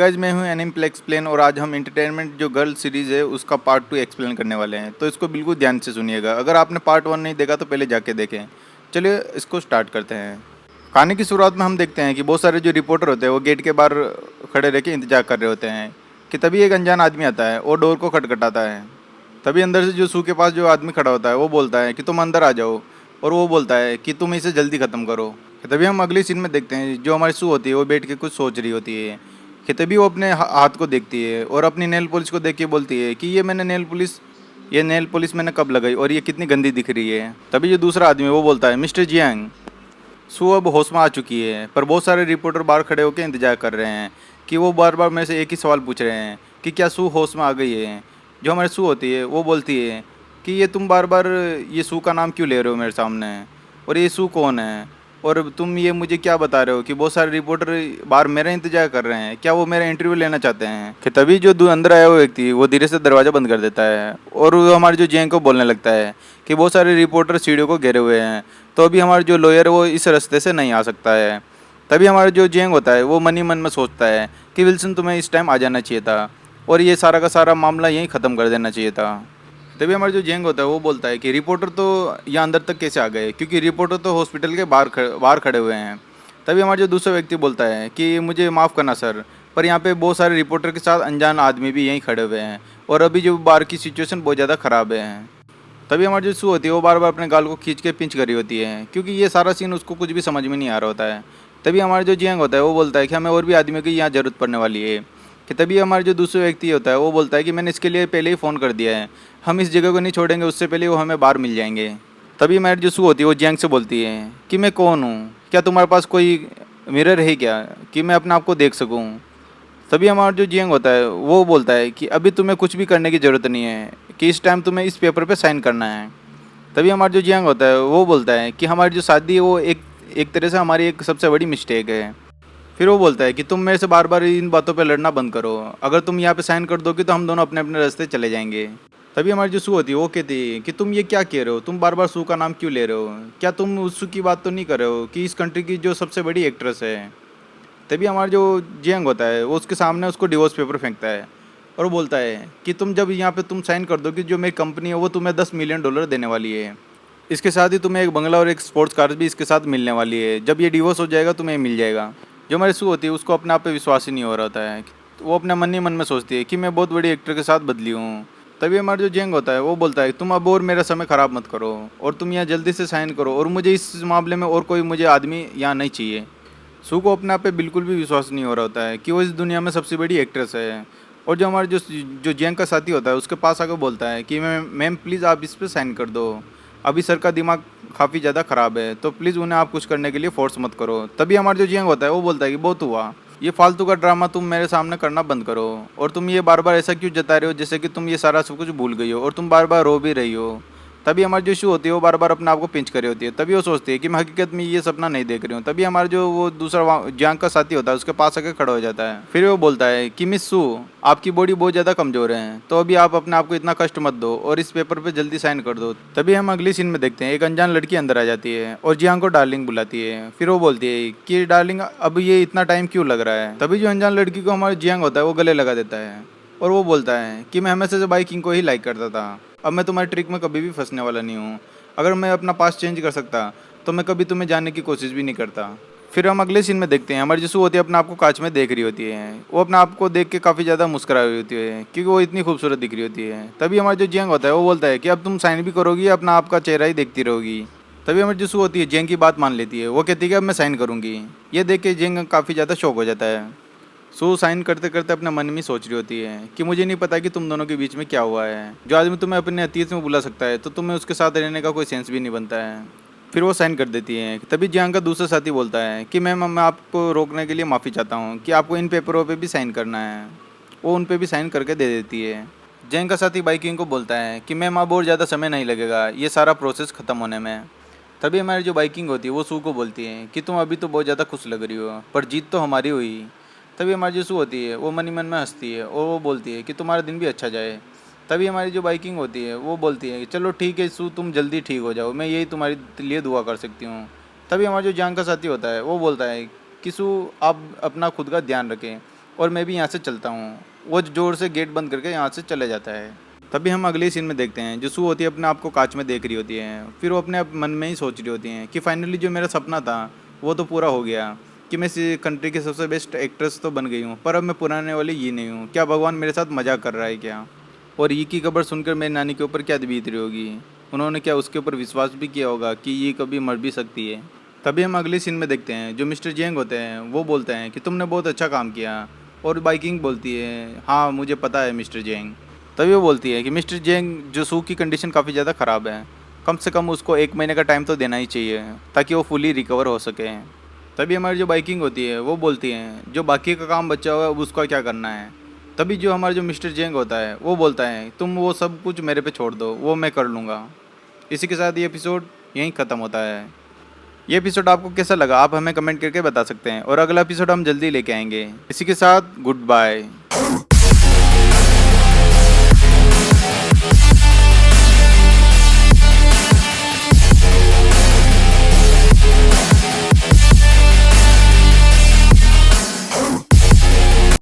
Guys, मैं हूं animal explain और आज हम एंटरटेनमेंट जो गर्ल सीरीज़ है उसका पार्ट 2 एक्सप्लेन करने वाले हैं। तो इसको बिल्कुल ध्यान से सुनिएगा। अगर आपने पार्ट 1 नहीं देखा तो पहले जाके देखें। चलिए इसको स्टार्ट करते हैं। कहानी की शुरुआत में हम देखते हैं कि बहुत सारे जो रिपोर्टर होते हैं वो गेट के बाहर खड़े रह के इंतजार कर रहे होते हैं कि तभी एक अनजान आदमी आता है और डोर को खटखटाता है। तभी अंदर से जो सू के पास जो आदमी खड़ा होता है वो बोलता है कि तुम अंदर आ जाओ, और वो बोलता है कि तुम इसे जल्दी ख़त्म करो। तभी हम अगली सीन में देखते हैं जो हमारी सू होती है वो बैठ के कुछ सोच रही होती है कि तभी वो अपने हाथ को देखती है और अपनी नेल पॉलिश को देख के बोलती है कि ये नेल पॉलिश मैंने कब लगाई और ये कितनी गंदी दिख रही है। तभी जो दूसरा आदमी है वो बोलता है, मिस्टर जियांग, सू अब होश में आ चुकी है, पर बहुत सारे रिपोर्टर बाहर खड़े होकर इंतजार कर रहे हैं कि वो बार बार मेरे से एक ही सवाल पूछ रहे हैं कि क्या सू होश में आ गई है। जो हमारी सू होती है वो बोलती है कि ये तुम बार बार ये सू का नाम क्यों ले रहे हो मेरे सामने, और ये सू कौन है, और तुम ये मुझे क्या बता रहे हो कि बहुत सारे रिपोर्टर बाहर मेरा इंतजार कर रहे हैं, क्या वो मेरा इंटरव्यू लेना चाहते हैं। कि तभी जो अंदर आया हुआ व्यक्ति वो धीरे से दरवाज़ा बंद कर देता है और वो हमारे जो जेंग को बोलने लगता है कि बहुत सारे रिपोर्टर सीढ़ियों को घेरे हुए हैं, तो अभी हमारा जो लॉयर है वो इस रास्ते से नहीं आ सकता है। तभी हमारा जो जेंग होता है वो मन ही मन में सोचता है कि विल्सन तुम्हें इस टाइम आ जाना चाहिए था और ये सारा का सारा मामला यहीं ख़त्म कर देना चाहिए था। तभी हमारा जो जेंग होता है वो बोलता है कि रिपोर्टर तो यहाँ अंदर तक कैसे आ गए, क्योंकि रिपोर्टर तो हॉस्पिटल के बाहर खड़े हुए हैं। तभी हमारा जो दूसरा व्यक्ति बोलता है कि मुझे माफ़ करना सर, पर यहाँ पे बहुत सारे रिपोर्टर के साथ अनजान आदमी भी यहीं खड़े हुए हैं और अभी जो बाहर की सिचुएशन बहुत ज़्यादा ख़राब है। तभी हमारी जो सू होती है वो बार बार अपने गाल को खींच के पिंच करी होती है, क्योंकि ये सारा सीन उसको कुछ भी समझ में नहीं आ रहा होता है। तभी हमारा जो जियांग होता है वो बोलता है कि हमें और भी आदमियों की यहाँ ज़रूरत पड़ने वाली है। कि तभी हमारा जो दूसरा व्यक्ति होता है वो बोलता है कि मैंने इसके लिए पहले ही फ़ोन कर दिया है, हम इस जगह को नहीं छोड़ेंगे उससे पहले वो हमें बाहर मिल जाएंगे। तभी हमारी जो सू होती है वो जियांग से बोलती है कि मैं कौन हूँ, क्या तुम्हारे पास कोई मिरर है क्या कि मैं अपने आप को देख सकूँ। तभी हमारा जो जियांग होता है वो बोलता है कि अभी तुम्हें कुछ भी करने की ज़रूरत नहीं है, कि इस टाइम तुम्हें इस पेपर पे साइन करना है। तभी हमारा जो जियांग होता है वो बोलता है कि हमारी जो शादी है वो एक एक तरह से हमारी एक सबसे बड़ी मिस्टेक है। फिर वो बोलता है कि तुम मेरे से बार बार इन बातों पे लड़ना बंद करो, अगर तुम यहाँ पे साइन कर दोगे तो हम दोनों अपने अपने रास्ते चले जाएंगे। तभी हमारी जो सू होती है वो कहती है कि तुम ये क्या कह रहे हो, तुम बार बार सू का नाम क्यों ले रहे हो, क्या तुम उस सू की बात तो नहीं कर रहे हो कि इस कंट्री की जो सबसे बड़ी एक्ट्रेस है। तभी हमारा जो जियांग होता है वो उसके सामने उसको डिवोर्स पेपर फेंकता है और वो बोलता है कि तुम जब यहाँ पे तुम साइन कर दो कि जो मेरी कंपनी है वो तुम्हें $10 मिलियन देने वाली है, इसके साथ ही तुम्हें एक बंगला और एक स्पोर्ट्स कार भी इसके साथ मिलने वाली है, जब ये डिवोर्स हो जाएगा तुम्हें मिल जाएगा। जो हमारी सू होती है उसको अपने आप पे विश्वास ही नहीं हो रहा होता है, वो अपने मन ही मन में सोचती है कि मैं बहुत बड़ी एक्टर के साथ बदली हूँ। तभी हमारा जो जेंग होता है वो बोलता है तुम अब और मेरा समय ख़राब मत करो और तुम यहाँ जल्दी से साइन करो, और मुझे इस मामले में और कोई मुझे आदमी यहाँ नहीं चाहिए। सू को अपने आप पे बिल्कुल भी विश्वास नहीं हो रहा होता है कि वो इस दुनिया में सबसे बड़ी एक्ट्रेस है। और जो हमारा जो जेंग का साथी होता है उसके पास आकर बोलता है कि मैम प्लीज़ आप इस पर साइन कर दो, अभी सर का दिमाग काफ़ी ज़्यादा ख़राब है, तो प्लीज़ उन्हें आप कुछ करने के लिए फोर्स मत करो। तभी हमारा जो जियांग होता है वो बोलता है कि बहुत हुआ, ये फालतू का ड्रामा तुम मेरे सामने करना बंद करो, और तुम ये बार बार ऐसा क्यों जता रहे हो जैसे कि तुम ये सारा सब कुछ भूल गई हो और तुम बार बार रो भी रही हो। तभी हमारी जो शू होती है वो बार बार अपने आप को पिंच कर रही होती है। तभी वो सोचती है कि मैं हकीकत में ये सपना नहीं देख रही हूँ। तभी हमारा जो वो दूसरा जियांग का साथी होता है उसके पास आकर खड़ा हो जाता है। फिर वो बोलता है कि मिस सू, आपकी बॉडी बहुत ज़्यादा कमज़ोर है, तो अभी आप अपने आप को इतना कष्ट मत दो और इस पेपर पे जल्दी साइन कर दो। तभी हम अगली सीन में देखते हैं एक अनजान लड़की अंदर आ जाती है और जियांग को डार्लिंग बुलाती है। फिर वो बोलती है कि डार्लिंग अब ये इतना टाइम क्यों लग रहा है। तभी जो अनजान लड़की को हमारा जियांग होता है वो गले लगा देता है और वो बोलता है कि मैं हमेशा से बाइकिंग को ही लाइक करता था, अब मैं तुम्हारी ट्रिक में कभी भी फंसने वाला नहीं हूँ। अगर मैं अपना पास चेंज कर सकता तो मैं कभी तुम्हें जानने की कोशिश भी नहीं करता। फिर हम अगले सीन में देखते हैं हमारी जो सू होती है अपने आप को कांच में देख रही होती है, वो अपने आप को देख के काफ़ी ज़्यादा मुस्कुरा रही होती है क्योंकि वो इतनी खूबसूरत दिख रही होती है। तभी हमारा जो जियांग होता है वो बोलता है कि अब तुम साइन भी करोगी या अपना आपका चेहरा ही देखती रहोगी। तभी हमारी जो सू होती है जियांग की बात मान लेती है, वो कहती है कि अब मैं साइन करूँगी। ये देख के जियांग काफ़ी ज़्यादा शौक हो जाता है। सू साइन करते करते अपने मन में सोच रही होती है कि मुझे नहीं पता कि तुम दोनों के बीच में क्या हुआ है, जो आदमी तुम्हें अपने अतीत में बुला सकता है तो तुम्हें उसके साथ रहने का कोई सेंस भी नहीं बनता है। फिर वो साइन कर देती है। तभी जियांग का दूसरा साथी बोलता है कि मैम मैं आपको रोकने के लिए माफ़ी चाहता हूँ कि आपको इन पेपरों पे भी साइन करना है। वो उन पे भी साइन करके दे देती है। जियांग का साथी बाइकिंग को बोलता है कि मैम अब और ज़्यादा समय नहीं लगेगा ये सारा प्रोसेस ख़त्म होने में। तभी हमारी जो बाइकिंग होती है वो सू को बोलती है कि तुम अभी तो बहुत ज़्यादा खुश लग रही हो, पर जीत तो हमारी हुई। तभी हमारी जो सू होती है वो मन ही मन में हंसती है और वो बोलती है कि तुम्हारा दिन भी अच्छा जाए। तभी हमारी जो बाइकिंग होती है वो बोलती है कि चलो ठीक है सू, तुम जल्दी ठीक हो जाओ, मैं यही तुम्हारे लिए दुआ कर सकती हूँ। तभी हमारा जो जांग का साथी होता है वो बोलता है कि सू आप अपना खुद का ध्यान रखें और मैं भी यहाँ से चलता हूँ। वो ज़ोर से गेट बंद करके यहाँ से चले जाता है। तभी हम अगले सीन में देखते हैं, जो सू होती है अपने आप को कांच में देख रही होती है। फिर वो अपने आप मन में ही सोच रही होती हैं कि फाइनली जो मेरा सपना था वो तो पूरा हो गया, कि मैं इस कंट्री की सबसे बेस्ट एक्ट्रेस तो बन गई हूँ, पर अब मैं पुराने वाली ये नहीं हूँ। क्या भगवान मेरे साथ मजाक कर रहा है क्या? और ये की खबर सुनकर मेरी नानी के ऊपर क्या बीत रही होगी। उन्होंने क्या उसके ऊपर विश्वास भी किया होगा कि ये कभी मर भी सकती है। तभी हम अगले सीन में देखते हैं, जो मिस्टर जेंग होते हैं वो बोलते हैं कि तुमने बहुत अच्छा काम किया। और बाइकिंग बोलती है, हाँ मुझे पता है मिस्टर जेंग। तभी वो बोलती है कि मिस्टर जेंग, जो सू की कंडीशन काफ़ी ज़्यादा ख़राब है, कम से कम उसको 1 महीने का टाइम तो देना ही चाहिए ताकि वो फुली रिकवर हो सके। तभी हमारी जो बाइकिंग होती है वो बोलती है, जो बाकी का काम बचा हुआ है अब उसका क्या करना है। तभी जो हमारा जो मिस्टर जेंग होता है वो बोलता है, तुम वो सब कुछ मेरे पे छोड़ दो, वो मैं कर लूँगा। इसी के साथ ये एपिसोड यहीं ख़त्म होता है। ये एपिसोड आपको कैसा लगा आप हमें कमेंट करके बता सकते हैं, और अगला एपिसोड हम जल्दी लेके आएंगे। इसी के साथ गुड बाय।